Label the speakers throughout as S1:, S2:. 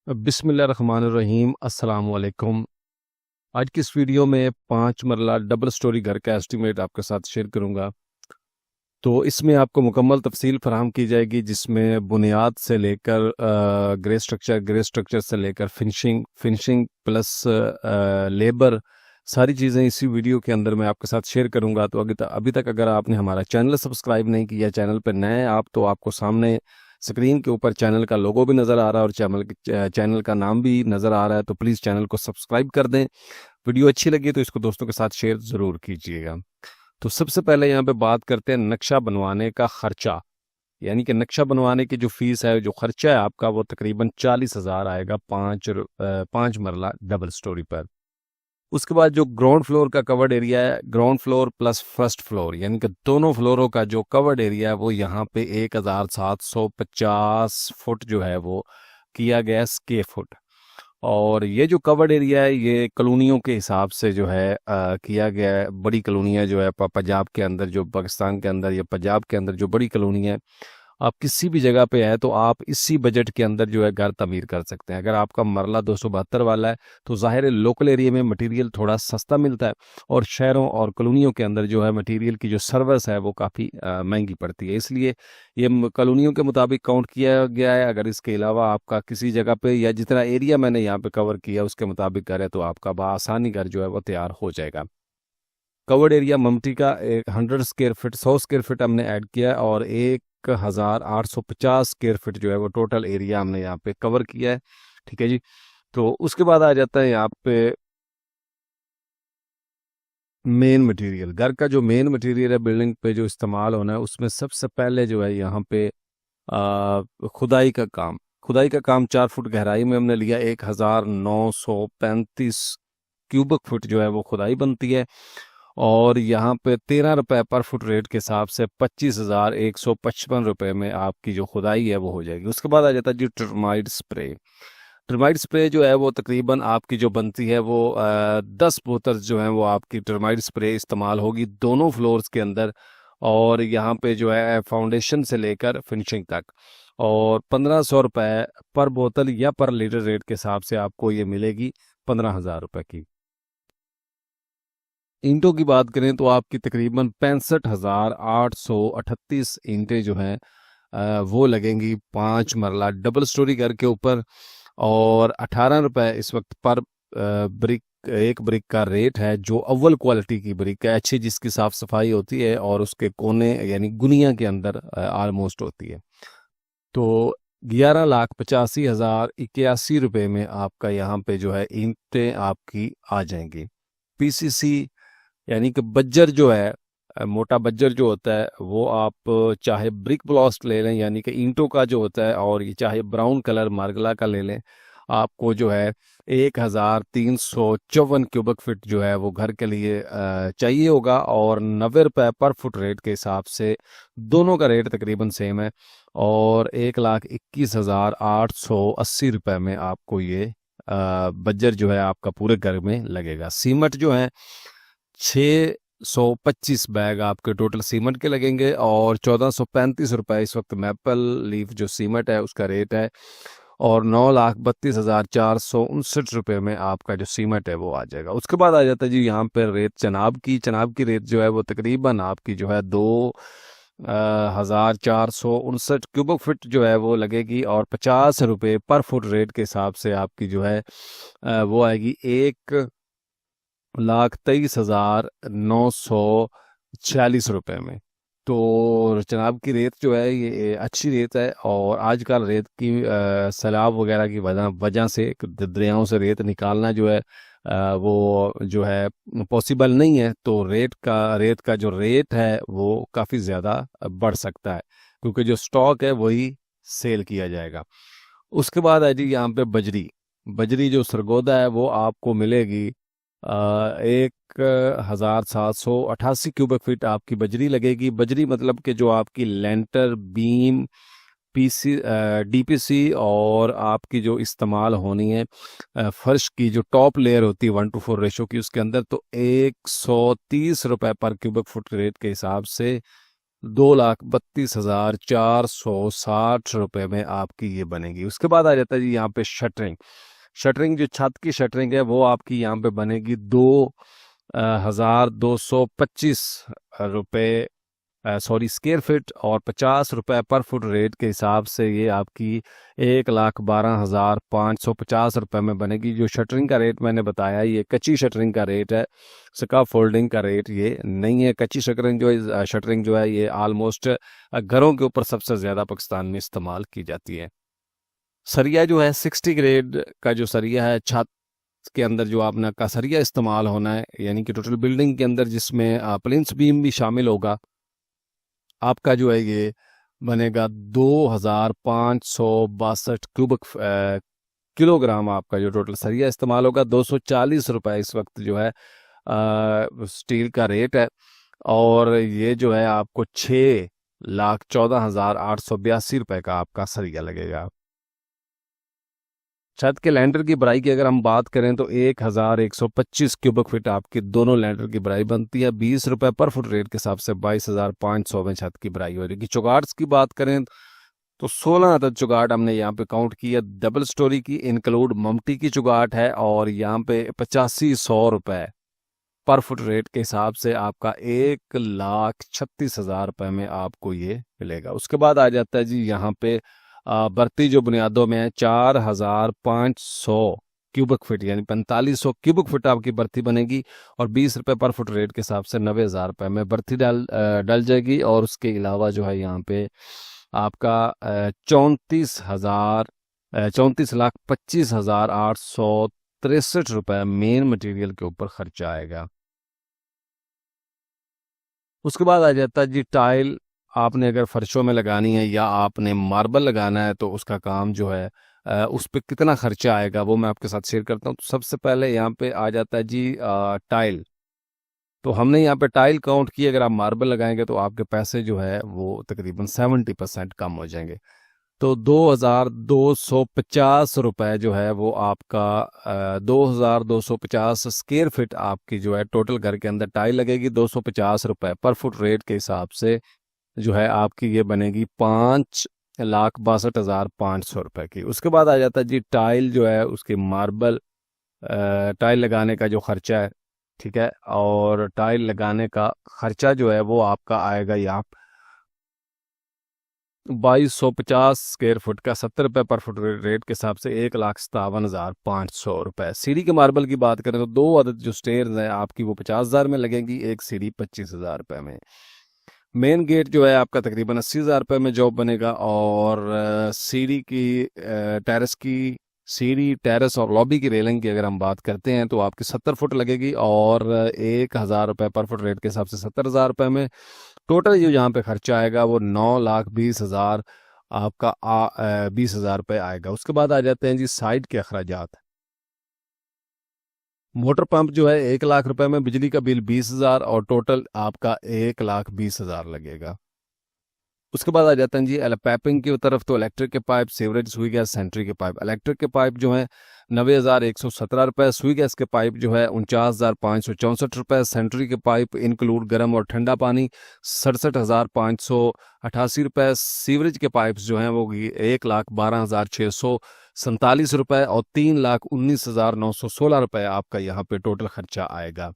S1: बिस्मिल्लाहिर्रहमानिर्रहीम अस्सलाम वालेकुम। आज की इस वीडियो में 5 मरला डबल स्टोरी घर का एस्टीमेट आपके साथ शेयर करूंगा। तो इसमें आपको मुकम्मल तफसील फराहम की जाएगी, जिसमें बुनियाद से लेकर ग्रे स्ट्रक्चर से लेकर फिनिशिंग फिनिशिंग प्लस लेबर, सारी चीज़ें इसी वीडियो के अंदर मैं आपके साथ शेयर करूंगा। तो अभी तक अगर आपने हमारा चैनल सब्सक्राइब नहीं किया, चैनल पर नए हैं आप, तो आपको सामने स्क्रीन के ऊपर चैनल का लोगो भी नज़र आ रहा है और चैनल का नाम भी नज़र आ रहा है। तो प्लीज़ चैनल को सब्सक्राइब कर दें। वीडियो अच्छी लगी तो इसको दोस्तों के साथ शेयर ज़रूर कीजिएगा। तो सबसे पहले यहाँ पे बात करते हैं नक्शा बनवाने का खर्चा, यानी कि नक्शा बनवाने की जो फीस है, जो खर्चा है आपका, वो तकरीबन 40,000 आएगा 5 मरला डबल स्टोरी पर। उसके बाद जो ग्राउंड फ्लोर का कवर्ड एरिया है, ground floor plus first floor, यानी कि दोनों फ्लोरों का जो कवर्ड एरिया है वो यहाँ पे 1,750 फुट जो है वो किया गया स्क्वायर फुट। और ये जो कवर्ड एरिया है ये कॉलोनियों के हिसाब से जो है किया गया है। बड़ी कॉलोनियाँ जो है पंजाब के अंदर, जो पाकिस्तान के अंदर या पंजाब के अंदर जो बड़ी कॉलोनी है, आप किसी भी जगह पे है तो आप इसी बजट के अंदर जो है घर तमीर कर सकते हैं। अगर आपका मरला 272 वाला है तो ज़ाहिर है लोकल एरिया में मटेरियल थोड़ा सस्ता मिलता है, और शहरों और कॉलोनियों के अंदर जो है मटेरियल की जो सर्विस है वो काफ़ी महंगी पड़ती है, इसलिए ये कॉलोनियों के मुताबिक काउंट किया गया है। अगर इसके अलावा आपका किसी जगह पे या जितना एरिया मैंने यहाँ पे कवर किया उसके मुताबिक घर है तो आपका बआसानी घर जो है वो तैयार हो जाएगा। कवर्ड एरिया ममटी का 100 स्क्वायर फीट 100 स्क्वायर फीट हमने ऐड किया, और 1,850 स्क्वायर फीट जो है वो टोटल एरिया हमने यहाँ पे कवर किया है। ठीक है जी। तो उसके बाद आ जाता है यहाँ पे मेन मटेरियल। घर का जो मेन मटेरियल है बिल्डिंग पे जो इस्तेमाल होना है, उसमें सबसे पहले जो है यहाँ पे खुदाई का काम। खुदाई का काम 4 फुट गहराई में हमने लिया, 1,935 क्यूबिक फुट जो है वो खुदाई बनती है। और यहाँ पे 13 रुपए पर फुट रेट के हिसाब से 25,155 रुपये में आपकी जो खुदाई है वो हो जाएगी। उसके बाद आ जाता है जी टर्माइट स्प्रे। टर्माइट स्प्रे जो है वो तकरीबन आपकी जो बनती है वो 10 बोतल जो है वो आपकी टर्माइट स्प्रे इस्तेमाल होगी दोनों फ्लोर्स के अंदर, और यहाँ पे जो है फाउंडेशन से लेकर फिनिशिंग तक। और 1,500 रुपये पर बोतल या पर लीटर रेट के हिसाब से आपको ये मिलेगी 15,000 रुपये की। ईंटों की बात करें तो आपकी तकरीबन 65,838 ईंटें जो हैं वो लगेंगी 5 मरला डबल स्टोरी घर के ऊपर। और 18 रुपये इस वक्त पर ब्रिक, एक ब्रिक का रेट है, जो अव्वल क्वालिटी की ब्रिक है, अच्छी जिसकी साफ़ सफाई होती है और उसके कोने यानी गुनिया के अंदर आलमोस्ट होती है। तो 11,85,081 में आपका यहाँ पे जो है ईंटें आपकी आ जाएंगी। पीसीसी यानी कि बज्जर जो है, मोटा बज्जर जो होता है वो आप चाहे ब्रिक ब्लॉस्ट ले लें, यानी कि ईंटों का जो होता है, और ये चाहे ब्राउन कलर मार्गला का ले लें, आपको जो है 1,354 क्यूबिक फीट जो है वो घर के लिए चाहिए होगा। और 90 रुपये पर फुट रेट के हिसाब से दोनों का रेट तकरीबन सेम है, और 1,21,880 रुपये में आपको ये बज्जर जो है आपका पूरे घर में लगेगा। सीमेंट जो है 625 बैग आपके टोटल सीमेंट के लगेंगे, और 1,435 रुपये इस वक्त मैपल लीफ जो सीमेंट है उसका रेट है, और 9,32,459 रुपये में आपका जो सीमेंट है वो आ जाएगा। उसके बाद आ जाता है जी यहाँ पर रेत चनाब की रेत जो है वो तकरीबन आपकी जो है 2,459 क्यूबिक फीट जो है वो लगेगी, और 50 रुपये पर फुट रेट के हिसाब से आपकी जो है वो आएगी 1,23,946 रुपये में। तो जनाब की रेत जो है ये अच्छी रेत है, और आजकल रेत की सैलाब वगैरह की वजह वजह से दरियाओं से रेत निकालना जो है वो जो है पॉसिबल नहीं है। तो रेत का जो रेट है वो काफ़ी ज़्यादा बढ़ सकता है, क्योंकि जो स्टॉक है वही सेल किया जाएगा। उसके बाद है जी यहाँ पे बजरी। बजरी जो सरगोदा है वो आपको मिलेगी 1,788 क्यूबिक फीट आपकी बजरी लगेगी। बजरी मतलब कि जो आपकी लेंटर बीम पीसी डीपीसी और आपकी जो इस्तेमाल होनी है फर्श की जो टॉप लेयर होती है 1:4 रेशो की, उसके अंदर तो 130 रुपये पर क्यूबिक फुट रेट के हिसाब से 2,32,460 में आपकी ये बनेगी। उसके बाद आ जाता है जी यहाँ पे शटरिंग। शटरिंग जो छत की शटरिंग है वो आपकी यहाँ पे बनेगी 2,225 रुपये स्क्वायर फीट, और 50 रुपये पर फुट रेट के हिसाब से ये आपकी 1,12,550 रुपये में बनेगी। जो शटरिंग का रेट मैंने बताया ये कच्ची शटरिंग का रेट है, स्का फोल्डिंग का रेट ये नहीं है। कच्ची शटरिंग जो है ये ऑलमोस्ट घरों के ऊपर सबसे ज़्यादा पाकिस्तान में इस्तेमाल की जाती है। सरिया जो है 60 ग्रेड का जो सरिया है, छत के अंदर जो आपने का सरिया इस्तेमाल होना है, यानी कि टोटल बिल्डिंग के अंदर जिसमें प्लिंथ बीम भी शामिल होगा, आपका जो है ये बनेगा 2,562 किलोग्राम। आपका जो टोटल सरिया इस्तेमाल होगा 240 रुपये इस वक्त जो है स्टील का रेट है, और ये जो है आपको 6,14,882 रुपये का आपका सरिया लगेगा। छत के लैंडर की बराई की अगर हम बात करें तो 1,125 क्यूबिक फीट आपकी दोनों लैंडर की बराई बनती है। 20 रुपये पर फुट रेट के हिसाब से 22,500 में छत की बराई हो रही है। चौगाट्स की बात करें तो 16 अदद चौगाट हमने यहाँ पे काउंट किया। डबल स्टोरी की इंक्लूड ममटी की चौगाट है, और यहाँ पे 8500 रुपये पर फुट रेट के हिसाब से आपका 1,36,000 रुपये में आपको ये मिलेगा। उसके बाद आ जाता है जी यहाँ पे बर्ती जो बुनियादों में है 4,500 क्यूबिक फीट, यानी 4,500 क्यूबिक फीट आपकी बर्ती बनेगी, और 20 रुपये पर फुट रेट के हिसाब से 90,000 रुपये में बर्ती डल जाएगी। और उसके अलावा जो है यहाँ पे आपका 34,25,863 मेन मटेरियल के ऊपर खर्चा आएगा। उसके बाद आ जाता है जी टाइल। आपने अगर फर्शों में लगानी है या आपने मार्बल लगाना है तो उसका काम जो है उस पर कितना खर्चा आएगा वो मैं आपके साथ शेयर करता हूँ। तो सबसे पहले यहाँ पे आ जाता है जी टाइल। तो हमने यहाँ पे टाइल काउंट की, अगर आप मार्बल लगाएंगे तो आपके पैसे जो है वो तकरीबन 70% कम हो जाएंगे। तो 2,250 रुपये जो है वो आपका 2,250 स्क्वायर फीट आपकी जो है टोटल घर के अंदर टाइल लगेगी। 250 रुपये पर फुट रेट के हिसाब से जो है आपकी ये बनेगी 5,62,500 रुपये की। उसके बाद आ जाता है जी टाइल जो है उसकी मार्बल टाइल लगाने का जो खर्चा है, ठीक है, और टाइल लगाने का खर्चा जो है वो आपका आएगा यहाँ 2,250 स्क्वायर फुट का 70 रुपये पर फुट रेट के हिसाब से 1,57,500 रुपये। सीढ़ी के मार्बल की बात करें तो 2 अदद जो स्टेयर्स हैं आपकी वो 50,000 में लगेगी, एक सीढ़ी 25,000 रुपये में। मेन गेट जो है आपका तकरीबन 80,000 रुपये में जॉब बनेगा, और सीढ़ी की टेरेस की सीढ़ी टेरेस और लॉबी की रेलिंग की अगर हम बात करते हैं तो आपकी 70 फुट लगेगी, और 1,000 रुपये पर फुट रेट के हिसाब से 70,000 रुपये में टोटल जो यहाँ पे खर्चा आएगा वो 9,20,000 आपका 20,000 रुपये आएगा। उसके बाद आ जाते हैं जी साइड के अखराजात। मोटर पंप जो है 1,00,000 रुपये में, बिजली का बिल 20,000, और टोटल आपका 1,20,000 लगेगा। उसके बाद आ जाते हैं जी पाइपिंग की तरफ। तो इलेक्ट्रिक के पाइप, सीवरेज, सुई गैस, सेंट्री के पाइप। इलेक्ट्रिक के पाइप जो है 90,117 रुपये, सुई गैस के पाइप जो है 49,564 रुपये, सेंट्री के पाइप इंक्लूड गर्म और ठंडा पानी 67,588 रुपये, सीवरेज के पाइप्स जो हैं वो 1,12,647 रुपये, और 3,19,916 रुपये आपका यहाँ पे टोटल खर्चा आएगा।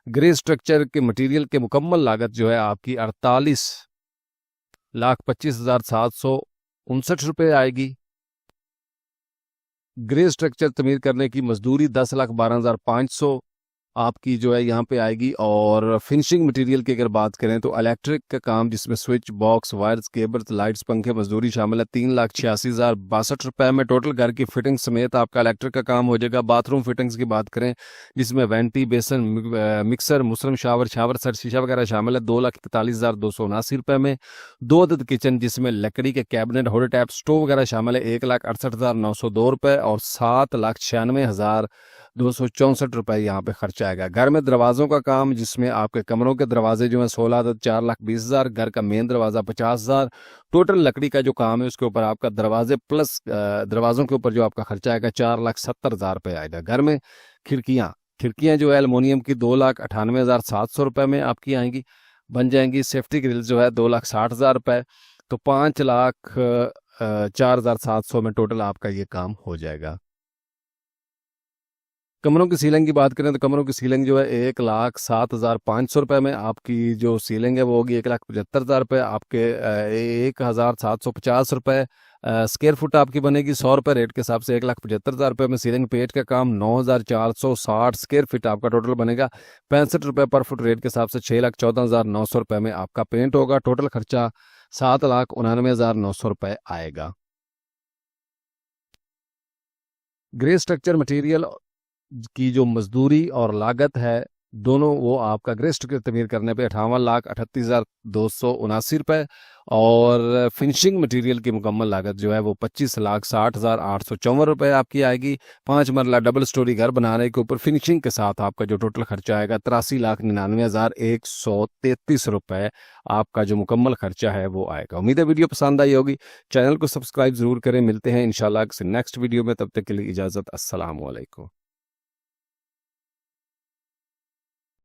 S1: ग्रे स्ट्रक्चर के मटेरियल के मुकम्मल लागत जो है आपकी 48,25,759 आएगी। ग्रे स्ट्रक्चर तमीर करने की मजदूरी 10,12,500 आपकी जो है यहाँ पे आएगी। और फिनिशिंग मटेरियल की अगर बात करें तो इलेक्ट्रिक का काम जिसमें switch box, wires, cables, lights, पंखे, मजदूरी शामिल है 3,86,062 में टोटल घर की फिटिंग समेत आपका इलेक्ट्रिक का काम हो जाएगा। बाथरूम फिटिंग्स की बात करें जिसमें वेंटी, बेसन, मिक्सर, मुसरम शावर सेट, शीशा वगैरह शामिल है 2,41,279 में। 2 अदद किचन जिसमें लकड़ी के कैबिनेट, होल्ड टैप, स्टोव वगैरह शामिल है 1,68,902 और 7,96,264 यहाँ पे खर्चा आएगा। घर में दरवाजों का काम जिसमें आपके कमरों के दरवाजे जो हैं 16 अदद 4,20,000, घर का मेन दरवाजा 50,000, टोटल लकड़ी का जो काम है उसके ऊपर आपका दरवाजे प्लस दरवाजों के ऊपर जो आपका खर्चा आएगा 4,70,000 आएगा। घर में खिड़कियाँ जो है एलुमिनियम की 2,98,700 में आपकी आएंगी। बन जाएंगी। सेफ्टी ग्रिल जो है 2,60,000 रुपये, तो 5,04,700 में टोटल आपका ये काम हो जाएगा। कमरों की सीलिंग की बात करें तो कमरों की सीलिंग जो है 1,07,500 रुपये में आपकी जो सीलिंग है वो होगी 1,75,000 रुपये। आपके 1,750 रुपये स्क्वायर फुट आपकी बनेगी। 100 रुपये रेट के हिसाब से 1,75,000 रुपये में सीलिंग पेंट का काम 9,460 स्क्वायर फीट आपका टोटल बनेगा। 65 रुपये पर फुट रेट के हिसाब से 6,14,900 रुपये में आपका पेंट होगा। टोटल खर्चा 7,99,900 रुपये आएगा। ग्रे स्ट्रक्चर मटेरियल की जो मजदूरी और लागत है दोनों, वो आपका ग्रे स्ट्रक्चर तमीर करने पे 58,38,279 रुपये, और फिनिशिंग मटेरियल की मुकम्मल लागत जो है वो 25,60,854 रुपये आपकी आएगी। 5 मरला डबल स्टोरी घर बनाने के ऊपर फिनिशिंग के साथ आपका जो टोटल खर्चा आएगा 83,99,133 रुपये आपका जो मुकम्मल खर्चा है वो आएगा। उम्मीद है वीडियो पसंद आई होगी। चैनल को सब्सक्राइब जरूर करें। मिलते हैं इंशाल्लाह किसी नेक्स्ट वीडियो में, तब तक के लिए इजाज़त। अस्सलाम वालेकुम।